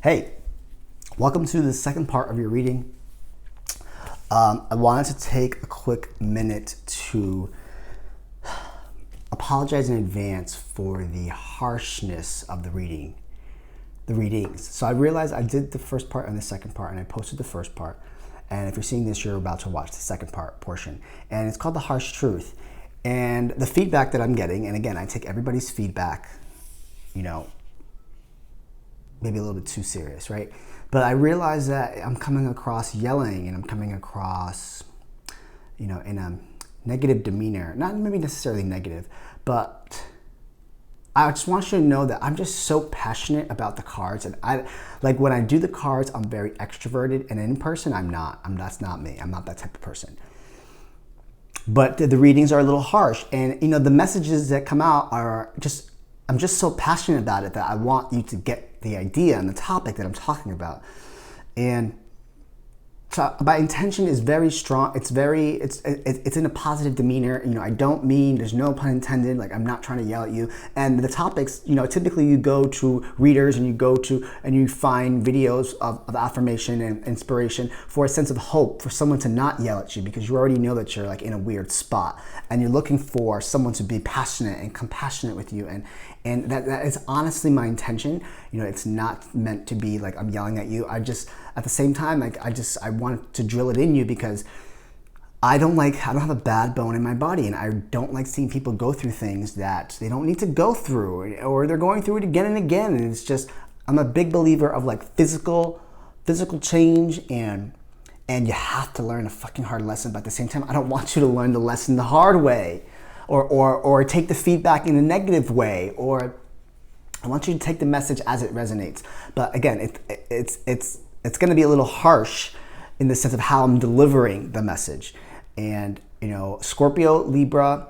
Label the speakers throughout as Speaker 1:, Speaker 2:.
Speaker 1: Hey, welcome to the second part of your reading. I wanted to take a quick minute to apologize in advance for the harshness of the readings. So I realized I did the first part and the second part, and I posted the first part. And if you're seeing this, you're about to watch the second portion. And it's called The Harsh Truth. And the feedback that I'm getting, and again, I take everybody's feedback, maybe a little bit too serious, right? But I realize that I'm coming across yelling and I'm coming across, in a negative demeanor. Not maybe necessarily negative, but I just want you to know that I'm just so passionate about the cards. And when I do the cards, I'm very extroverted, and in person, I'm not. That's not me. I'm not that type of person. But the readings are a little harsh, and the messages that come out are just, I'm just so passionate about it that I want you to get the idea and the topic that I'm talking about. And so my intention is very strong. It's in a positive demeanor. I don't mean, there's no pun intended, like I'm not trying to yell at you. And the topics, typically you go to readers and you find videos of affirmation and inspiration for a sense of hope, for someone to not yell at you, because you already know that you're like in a weird spot and you're looking for someone to be passionate and compassionate with you. And that is honestly my intention. It's not meant to be like I'm yelling at you. At the same time, I want to drill it in you, because I don't have a bad bone in my body, and I don't like seeing people go through things that they don't need to go through, or they're going through it again and again. And it's just, I'm a big believer of like physical change, and you have to learn a fucking hard lesson. But at the same time, I don't want you to learn the lesson the hard way, or take the feedback in a negative way, or I want you to take the message as it resonates. But again, it's going to be a little harsh in the sense of how I'm delivering the message. And Scorpio, Libra,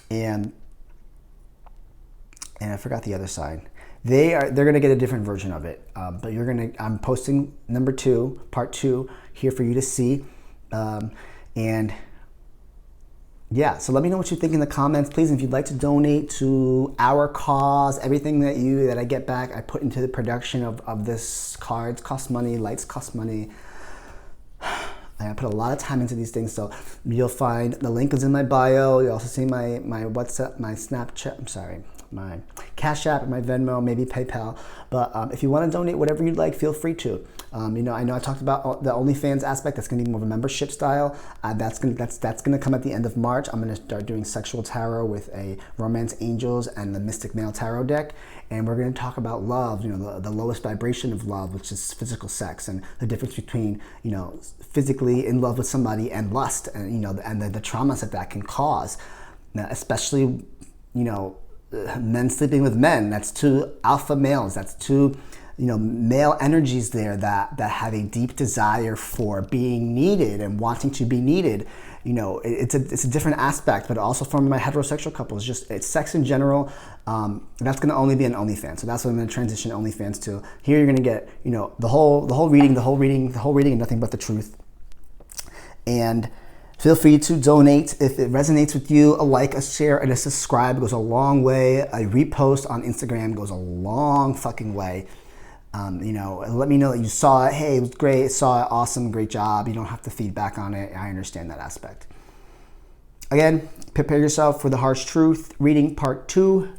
Speaker 1: and I forgot the other sign. They're going to get a different version of it. But I'm posting part 2 here for you to see. And yeah, so let me know what you think in the comments, please. And if you'd like to donate to our cause, everything that I get back, I put into the production of this cards cost money, lights cost money. I put a lot of time into these things, so you'll find the link is in my bio. You'll also see my WhatsApp, my Snapchat, my Cash App, my Venmo, maybe PayPal. But if you want to donate whatever you'd like, feel free to. I know I talked about the OnlyFans aspect. That's going to be more of a membership style. That's going to come at the end of March. I'm going to start doing sexual tarot with a Romance Angels and the Mystic Male Tarot deck. And we're going to talk about love, the lowest vibration of love, which is physical sex, and the difference between, physically in love with somebody and lust, and, and the traumas that can cause, now, especially, men sleeping with men. That's two alpha males. That's two, male energies there that have a deep desire for being needed and wanting to be needed. It's a different aspect, but also from my heterosexual couples, it's sex in general. That's going to only be an OnlyFans. So that's what I'm going to transition OnlyFans to. Here you're going to get, the whole reading, and nothing but the truth. And feel free to donate if it resonates with you. A like, a share, and a subscribe goes a long way. A repost on Instagram goes a long fucking way. Let me know that you saw it. Hey, it was great. Saw it. Awesome. Great job. You don't have to feedback on it. I understand that aspect. Again, prepare yourself for the harsh truth reading part 2.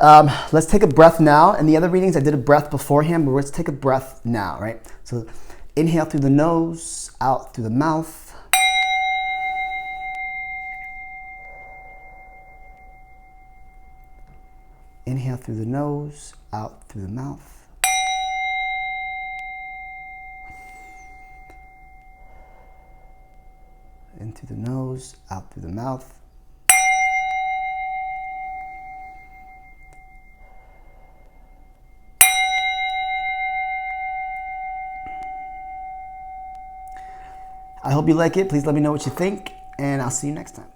Speaker 1: Let's take a breath now. And the other readings, I did a breath beforehand, but let's take a breath now, right? So inhale through the nose, out through the mouth. Inhale through the nose, out through the mouth. In through the nose, out through the mouth. I hope you like it. Please let me know what you think, and I'll see you next time.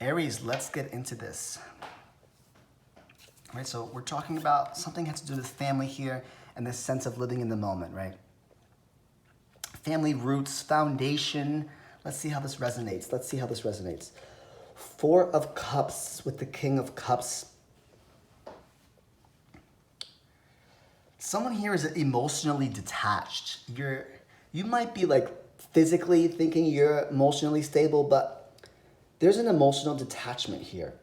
Speaker 1: Aries, let's get into this. All right, so we're talking about something that has to do with family here and this sense of living in the moment, right? Family roots, foundation. Let's see how this resonates. 4 of Cups with the King of Cups. Someone here is emotionally detached. You might be like physically thinking you're emotionally stable, but there's an emotional detachment here.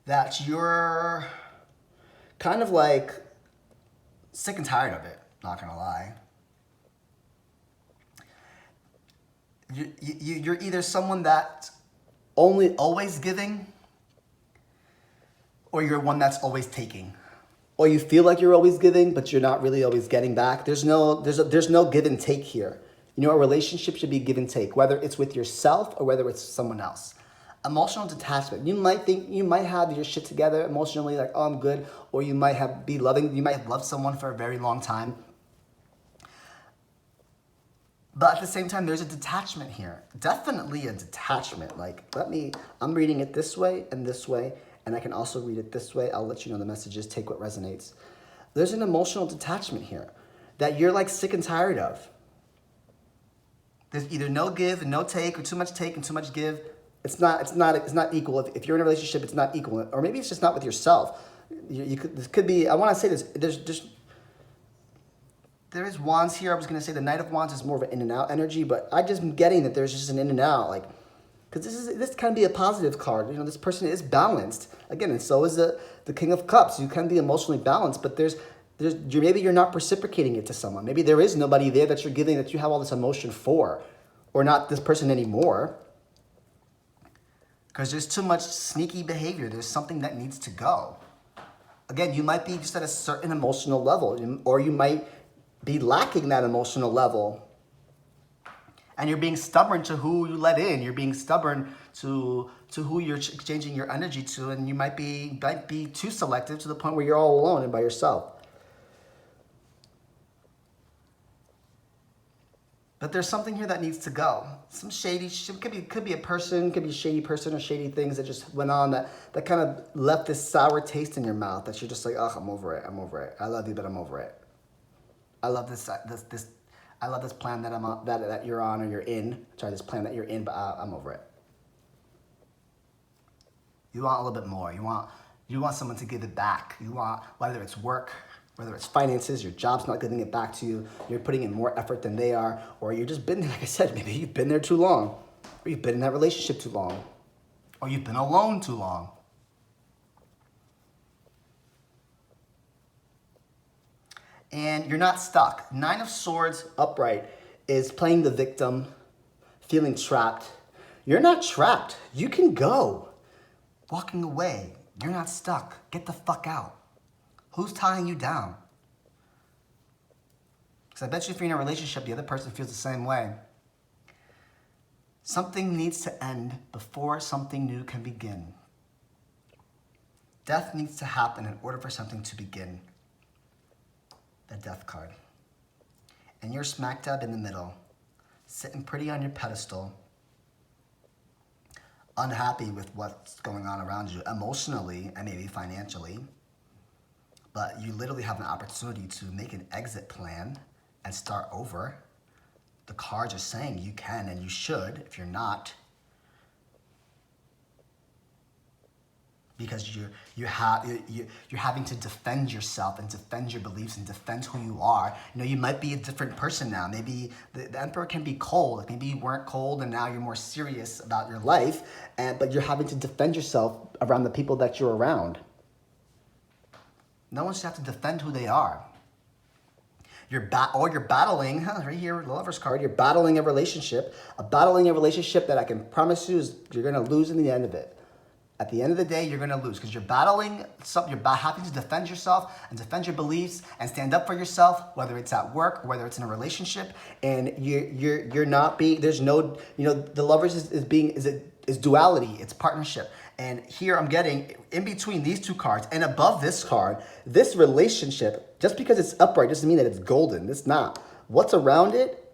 Speaker 1: That you're kind of like sick and tired of it, not gonna lie. You're either someone that's always giving, or you're one that's always taking. Or you feel like you're always giving, but you're not really always getting back. There's no give and take here. You know, a relationship should be give and take, whether it's with yourself or whether it's someone else. Emotional detachment. You might have your shit together emotionally, like, oh, I'm good, or you might have loved someone for a very long time. But at the same time, there's a detachment here. Definitely a detachment. Like, I'm reading it this way, and I can also read it this way. I'll let you know the messages, take what resonates. There's an emotional detachment here that you're like sick and tired of. There's either no give and no take, or too much take and too much give. It's not equal. If you're in a relationship, it's not equal. Or maybe it's just not with yourself. This could be, I want to say this, there is wands here. I was going to say the Knight of Wands is more of an in and out energy, but I just am getting that there's just an in and out, like, because this can be a positive card. You know, this person is balanced. Again, and so is the King of Cups. You can be emotionally balanced, but maybe you're not reciprocating it to someone. Maybe there is nobody there that you're giving, that you have all this emotion for, or not this person anymore. Because there's too much sneaky behavior. There's something that needs to go. Again, you might be just at a certain emotional level, or you might be lacking that emotional level. And you're being stubborn to who you let in. You're being stubborn to who you're exchanging your energy to, and you might be too selective to the point where you're all alone and by yourself. But there's something here that needs to go. Some shady, could be a person, could be a shady person or shady things that just went on that kind of left this sour taste in your mouth that you're just like, oh, I'm over it. I love you, but I'm over it. I love this I love this plan that I'm on, that you're on, or you're in. Sorry, this plan that you're in, but I'm over it. You want a little bit more. You want someone to give it back. You want, whether it's work, whether it's finances, your job's not giving it back to you, you're putting in more effort than they are, or you've just been there, like I said, maybe you've been there too long, or you've been in that relationship too long, or you've been alone too long. And you're not stuck. 9 of Swords upright is playing the victim, feeling trapped. You're not trapped. You can go. Walking away. You're not stuck. Get the fuck out. Who's tying you down? Because I bet you if you're in a relationship, the other person feels the same way. Something needs to end before something new can begin. Death needs to happen in order for something to begin. The Death card. And you're smack dab in the middle, sitting pretty on your pedestal, unhappy with what's going on around you emotionally and maybe financially. But you literally have an opportunity to make an exit plan and start over. The cards are saying you can and you should if you're not. Because you're having to defend yourself and defend your beliefs and defend who you are. You know, you might be a different person now. Maybe the Emperor can be cold. Maybe you weren't cold and now you're more serious about your life. But you're having to defend yourself around the people that you're around. No one should have to defend who they are. You're battling, right here, the Lover's card, you're battling a relationship that I can promise you is you're going to lose in the end of it. At the end of the day, you're going to lose because you're battling something. You're having to defend yourself and defend your beliefs and stand up for yourself, whether it's at work or whether it's in a relationship. And you're not being. There's no. You know, the Lovers is duality. It's partnership. And here I'm getting in between these two cards and above this card, this relationship. Just because it's upright doesn't mean that it's golden. It's not. What's around it?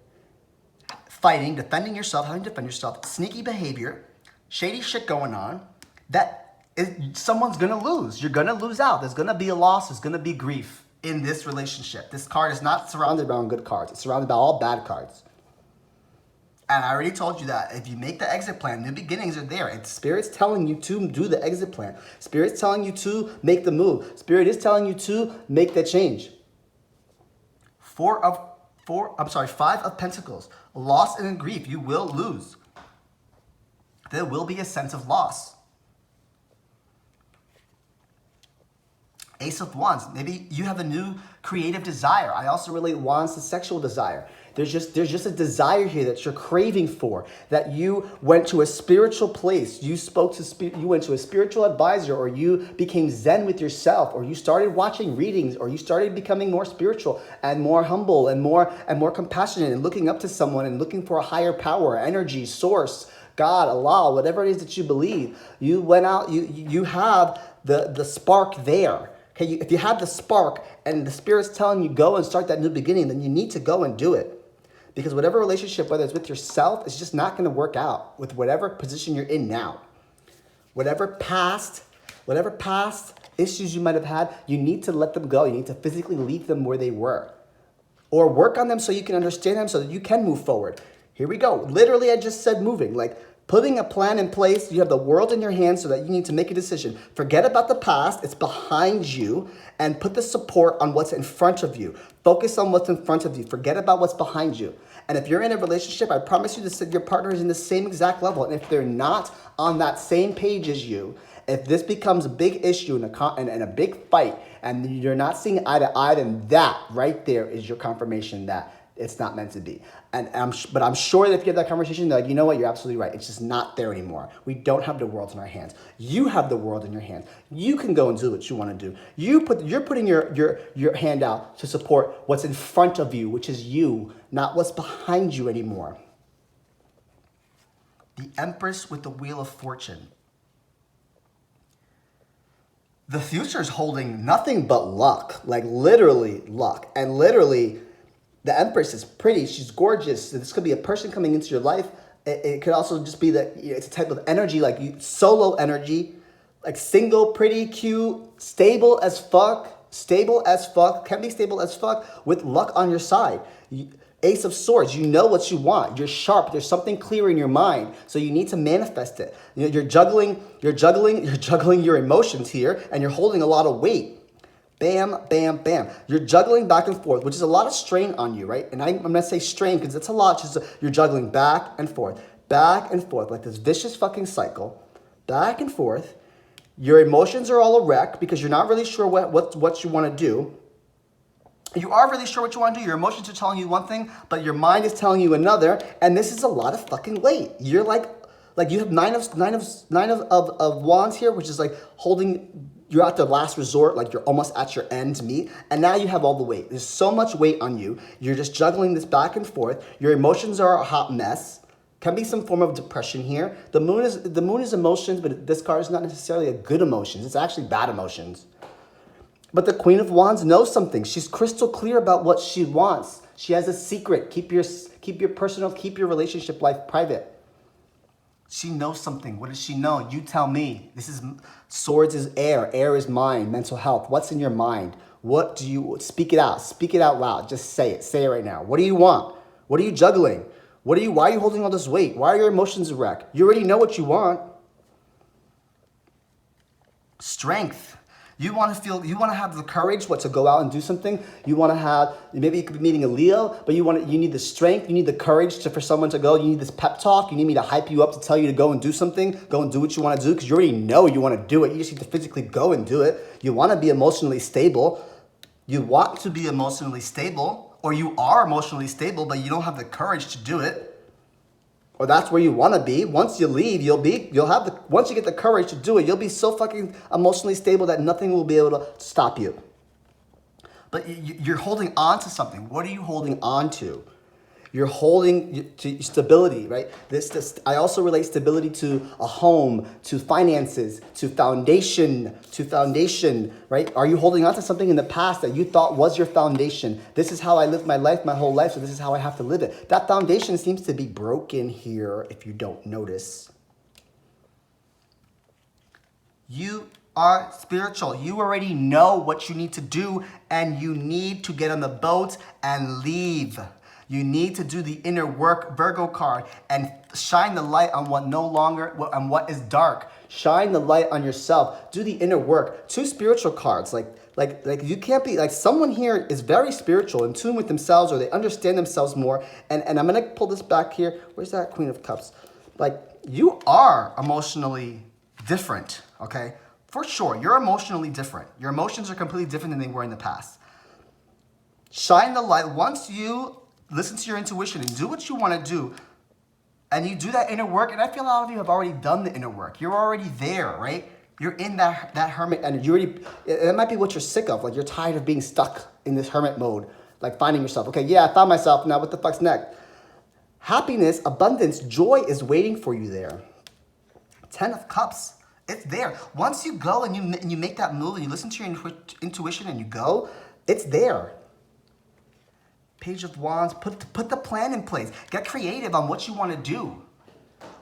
Speaker 1: Fighting, defending yourself, having to defend yourself, sneaky behavior, shady shit going on. Someone's gonna lose. You're gonna lose out. There's gonna be a loss. There's gonna be grief in this relationship. This card is not surrounded by good cards. It's surrounded by all bad cards. And I already told you that if you make the exit plan, new beginnings are there. And Spirit's telling you to do the exit plan. Spirit's telling you to make the move. Spirit is telling you to make the change. Five of Pentacles. Loss and grief. You will lose. There will be a sense of loss. Ace of Wands. Maybe you have a new creative desire. I also relate wands to sexual desire. There's just a desire here that you're craving for, that you went to a spiritual place. You went to a spiritual advisor, or you became zen with yourself, or you started watching readings, or you started becoming more spiritual and more humble and more compassionate and looking up to someone and looking for a higher power, energy, source, God, Allah, whatever it is that you believe. You went out, you have the spark there. Okay, if you have the spark and the Spirit's telling you go and start that new beginning, then you need to go and do it. Because whatever relationship, whether it's with yourself, it's just not going to work out with whatever position you're in now. Whatever past issues you might have had, you need to let them go. You need to physically leave them where they were. Or work on them so you can understand them so that you can move forward. Here we go. Literally, I just said moving. Like putting a plan in place. You have the world in your hands so that you need to make a decision. Forget about the past. It's behind you. And put the support on what's in front of you. Focus on what's in front of you. Forget about what's behind you. And if you're in a relationship, I promise you that your partner is in the same exact level. And if they're not on that same page as you, if this becomes a big issue and a big fight, and you're not seeing eye to eye, then that right there is your confirmation that it's not meant to be. But I'm sure that if you have that conversation, they're like, you know what, you're absolutely right. It's just not there anymore. We don't have the world in our hands. You have the world in your hands. You can go and do what you want to do. You're putting your hand out to support what's in front of you, which is you, not what's behind you anymore. The Empress with the Wheel of Fortune. The future is holding nothing but luck, like literally luck. And literally, the Empress is pretty. She's gorgeous. This could be a person coming into your life. It could also just be that it's a type of energy, like solo energy, like single, pretty, cute, stable as fuck, can be stable as fuck with luck on your side. Ace of Swords, you know what you want. You're sharp. There's something clear in your mind. So you need to manifest it. You're juggling your emotions here, and you're holding a lot of weight. Bam, bam, bam. You're juggling back and forth, which is a lot of strain on you, right? And I'm going to say strain because it's a lot. You're juggling back and forth, like this vicious fucking cycle, back and forth. Your emotions are all a wreck because you're not really sure what you want to do. You are really sure what you want to do. Your emotions are telling you one thing, but your mind is telling you another. And this is a lot of fucking weight. You're like you have nine of wands here, which is like holding. You're at the last resort, like you're almost at your ends meet, and now you have all the weight. There's so much weight on you. You're just juggling this back and forth. Your emotions are a hot mess. Can be some form of depression here. The moon is emotions, but this card is not necessarily a good emotions. It's actually bad emotions. But the Queen of Wands knows something. She's crystal clear about what she wants. She has a secret. Keep your relationship life private. She knows something. What does she know? You tell me. Swords is air. Air is mind, mental health. What's in your mind? What do you, speak it out. Speak it out loud. Just say it. Say it right now. What do you want? What are you juggling? Why are you holding all this weight? Why are your emotions a wreck? You already know what you want. Strength. You want to have the courage, to go out and do something. You want to have, maybe you could be meeting a Leo, but you need the strength, you need the courage for someone to go. You need this pep talk. You need me to hype you up to tell you to go and do something, go and do what you want to do, because you already know you want to do it. You just need to physically go and do it. You want to be emotionally stable. You want to be emotionally stable, or you are emotionally stable, but you don't have the courage to do it. Or that's where you want to be. Once you leave, once you get the courage to do it, you'll be so fucking emotionally stable that nothing will be able to stop you. But you're holding on to something. What are you holding on to? You're holding to stability, right? I also relate stability to a home, to finances, to foundation, right? Are you holding on to something in the past that you thought was your foundation? This is how I lived my life, my whole life, so this is how I have to live it. That foundation seems to be broken here if you don't notice. You are spiritual. You already know what you need to do, and you need to get on the boat and leave. You need to do the inner work, Virgo card, and shine the light on what is dark. Shine the light on yourself. Do the inner work. 2 spiritual cards. Like you can't be like, someone here is very spiritual, in tune with themselves, or they understand themselves more. And I'm gonna pull this back here. Where's that Queen of Cups? Like, you are emotionally different, okay? For sure, you're emotionally different. Your emotions are completely different than they were in the past. Shine the light. Once you listen to your intuition and do what you want to do, and you do that inner work, and I feel a lot of you have already done the inner work. You're already there, right? You're in that hermit energy. It might be what you're sick of. Like, you're tired of being stuck in this hermit mode, like finding yourself. Okay, yeah, I found myself. Now what the fuck's next? Happiness, abundance, joy is waiting for you there. 10 of Cups. It's there. Once you go and you make that move and you listen to your intuition and you go, it's there. Page of Wands. Put the plan in place. Get creative on what you want to do.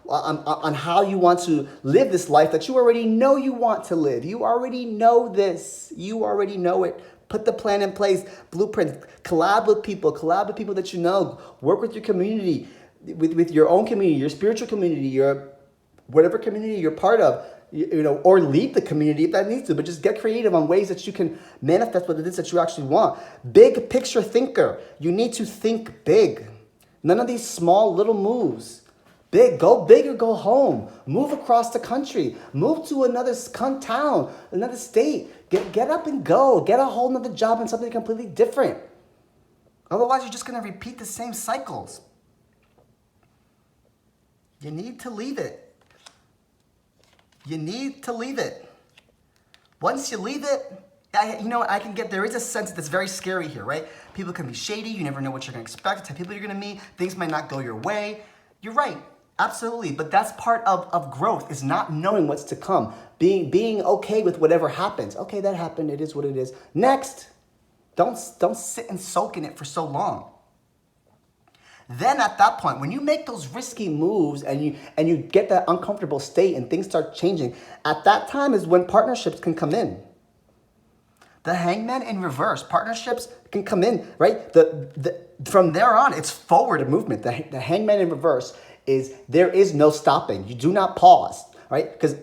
Speaker 1: On how you want to live this life that you already know you want to live. You already know this. You already know it. Put the plan in place. Blueprint. Collab with people. Collab with people that you know. Work with your community. With your own community, your spiritual community, your whatever community you're part of, or leave the community if that needs to, but just get creative on ways that you can manifest what it is that you actually want. Big picture thinker. You need to think big. None of these small little moves. Go big or go home. Move across the country. Move to another town, another state. Get up and go. Get a whole nother job in something completely different. Otherwise, you're just going to repeat the same cycles. You need to leave it. You need to leave it. Once you leave it, there is a sense that's very scary here, right? People can be shady. You never know what you're going to expect, the type of people you're going to meet. Things might not go your way. You're right. Absolutely. But that's part of growth, is not knowing what's to come. Being okay with whatever happens. Okay, that happened. It is what it is. Next. Don't sit and soak in it for so long. Then at that point, when you make those risky moves and you get that uncomfortable state and things start changing, at that time is when partnerships can come in. The Hangman in reverse, partnerships can come in, right? From there on, it's forward movement. The Hangman in reverse is, there is no stopping. You do not pause, right? Because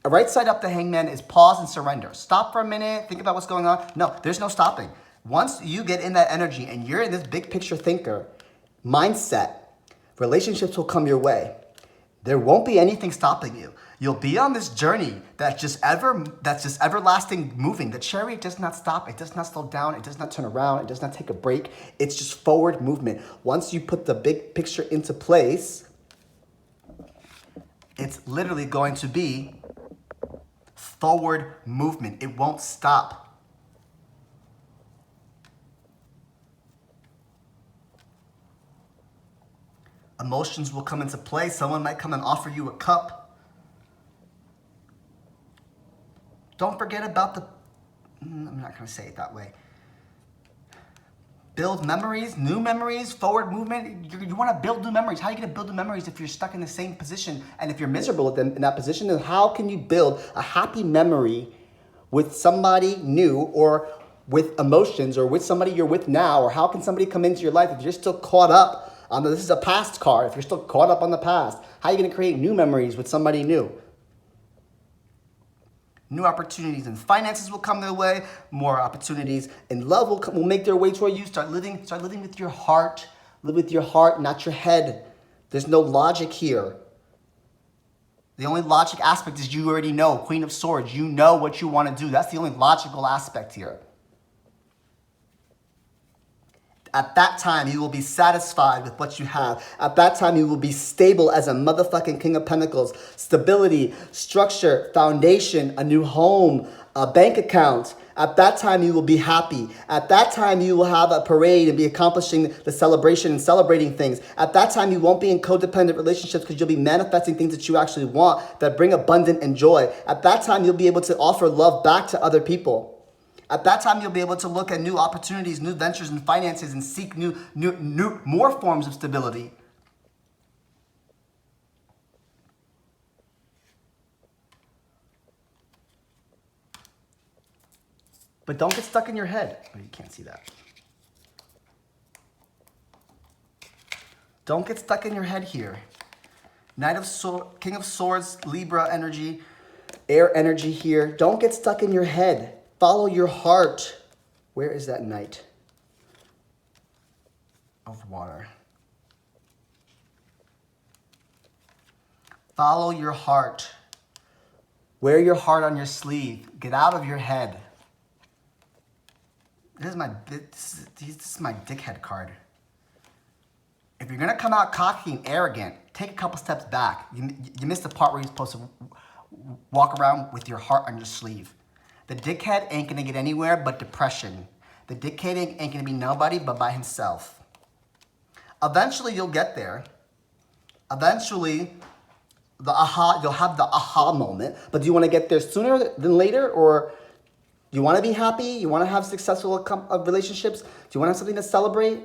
Speaker 1: right side up, the Hangman is pause and surrender. Stop for a minute, think about what's going on. No, there's no stopping. Once you get in that energy and you're in this big picture thinker mindset, relationships will come your way. There won't be anything stopping you. You'll be on this journey that's just everlasting moving. The chariot does not stop. It does not slow down. It does not turn around. It does not take a break. It's just forward movement. Once you put the big picture into place, it's literally going to be forward movement. It won't stop. Emotions will come into play. Someone might come and offer you a cup. Don't forget about I'm not going to say it that way. Build memories, new memories, forward movement. You want to build new memories. How are you going to build new memories if you're stuck in the same position? And if you're miserable in that position, then how can you build a happy memory with somebody new, or with emotions, or with somebody you're with now? Or how can somebody come into your life if you're still caught up? This is a past card. If you're still caught up on the past, how are you going to create new memories with somebody new? New opportunities in finances will come their way. More opportunities in love will make their way toward you. Start living with your heart. Live with your heart, not your head. There's no logic here. The only logic aspect is you already know. Queen of Swords, you know what you want to do. That's the only logical aspect here. At that time, you will be satisfied with what you have. At that time, you will be stable as a motherfucking King of Pentacles. Stability, structure, foundation, a new home, a bank account. At that time, you will be happy. At that time, you will have a parade and be accomplishing the celebration and celebrating things. At that time, you won't be in codependent relationships because you'll be manifesting things that you actually want that bring abundance and joy. At that time, you'll be able to offer love back to other people. At that time, you'll be able to look at new opportunities, new ventures in finances, and seek more forms of stability. But don't get stuck in your head. Oh, you can't see that. Don't get stuck in your head here. Knight of Swords, King of Swords, Libra energy, air energy here. Don't get stuck in your head. Follow your heart. Where is that Knight of Water? Follow your heart. Wear your heart on your sleeve. Get out of your head. This is my dickhead card. If you're gonna come out cocky and arrogant, take a couple steps back. You missed the part where you're supposed to walk around with your heart on your sleeve. The dickhead ain't gonna get anywhere but depression. The dickhead ain't gonna be nobody but by himself. Eventually you'll get there. Eventually, you'll have the aha moment. But do you want to get there sooner than later, or you want to be happy? You want to have successful relationships? Do you want to have something to celebrate?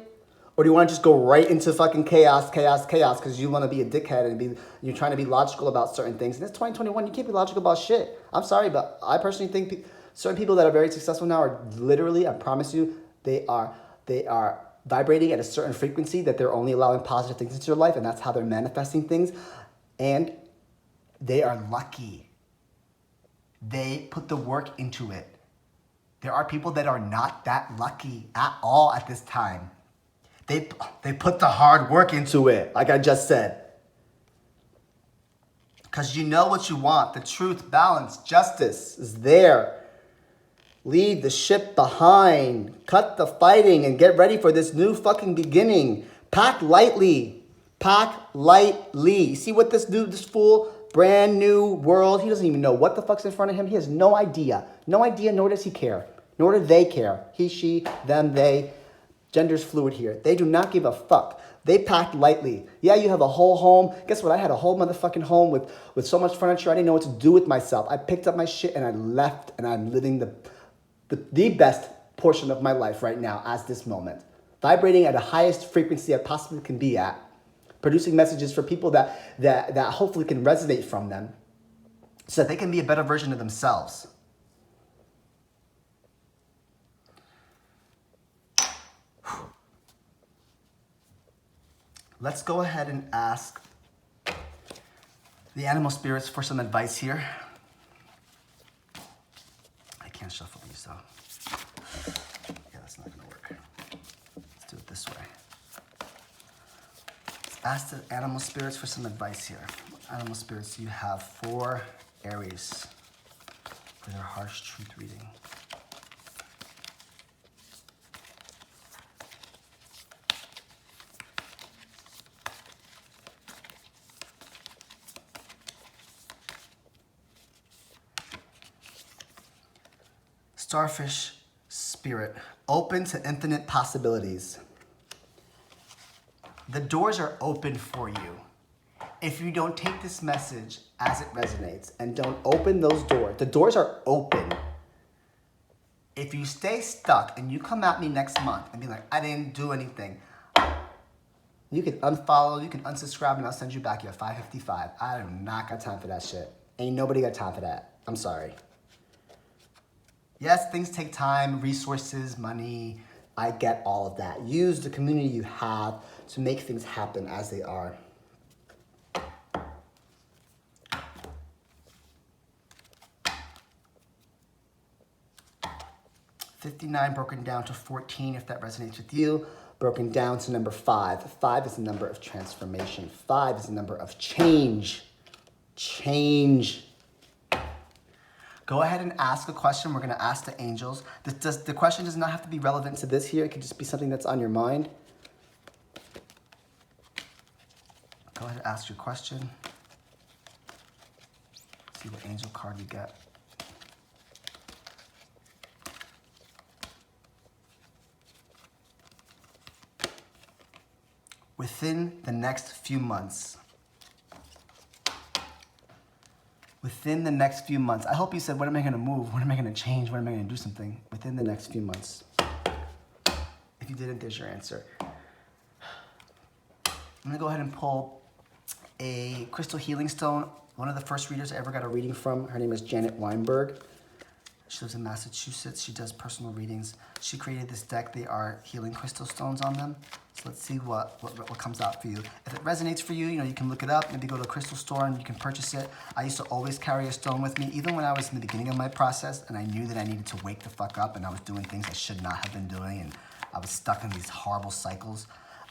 Speaker 1: Or do you want to just go right into fucking chaos because you want to be a dickhead and you're trying to be logical about certain things? And it's 2021, you can't be logical about shit. I'm sorry, but I personally think certain people that are very successful now are literally, I promise you, they are vibrating at a certain frequency that they're only allowing positive things into their life, and that's how they're manifesting things. And they are lucky. They put the work into it. There are people that are not that lucky at all at this time. They put the hard work into it, like I just said. Because you know what you want. The truth, balance, justice is there. Leave the ship behind. Cut the fighting and get ready for this new fucking beginning. Pack lightly. Pack lightly. You see what this fool, brand new world, he doesn't even know what the fuck's in front of him. He has no idea. No idea, nor does he care. Nor do they care. He, she, them, they. Gender's fluid here. They do not give a fuck. They packed lightly. Yeah, you have a whole home. Guess what? I had a whole motherfucking home with so much furniture. I didn't know what to do with myself. I picked up my shit and I left, and I'm living the best portion of my life right now as this moment. Vibrating at the highest frequency I possibly can be at. Producing messages for people that hopefully can resonate from them so that they can be a better version of themselves. Let's go ahead and ask the animal spirits for some advice here. I can't shuffle these though. Yeah, that's not gonna work. Let's do it this way. Let's ask the animal spirits for some advice here. What animal spirits do you have for Aries for their harsh truth reading? Starfish spirit, open to infinite possibilities. The doors are open for you. If you don't take this message as it resonates and don't open those doors, the doors are open. If you stay stuck and you come at me next month and be like, I didn't do anything, you can unfollow, you can unsubscribe, and I'll send you back your $5.55. I do not got time for that shit. Ain't nobody got time for that. I'm sorry. Yes, things take time, resources, money. I get all of that. Use the community you have to make things happen as they are. 59 broken down to 14, if that resonates with you. Broken down to number 5. 5 is the number of transformation. 5 is the number of change. Change. Go ahead and ask a question. We're going to ask the angels. The question does not have to be relevant to this here. It could just be something that's on your mind. Go ahead and ask your question. See what angel card we get. Within the next few months. Within the next few months. I hope you said, when am I going to move? When am I going to change? When am I going to do something? Within the next few months. If you didn't, there's your answer. I'm going to go ahead and pull a crystal healing stone. One of the first readers I ever got a reading from, her name is Janet Weinberg. She lives in Massachusetts. She does personal readings. She created this deck. They are healing crystal stones on them. So let's see what comes out for you. If it resonates for you, you can look it up. Maybe go to a crystal store and you can purchase it. I used to always carry a stone with me, even when I was in the beginning of my process and I knew that I needed to wake the fuck up and I was doing things I should not have been doing and I was stuck in these horrible cycles.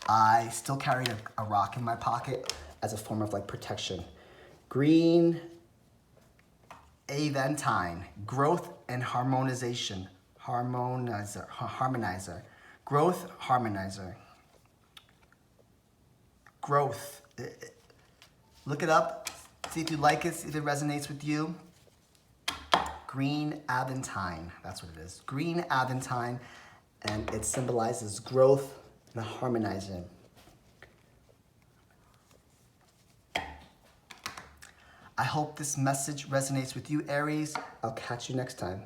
Speaker 1: I still carried a rock in my pocket as a form of like protection. Green Aventine, growth and harmonization. Harmonizer. Growth, harmonizer. Growth. Look it up. See if you like it, see if it resonates with you. Green Aventine. That's what it is. Green Aventine. And it symbolizes growth and harmonizing. I hope this message resonates with you, Aries. I'll catch you next time.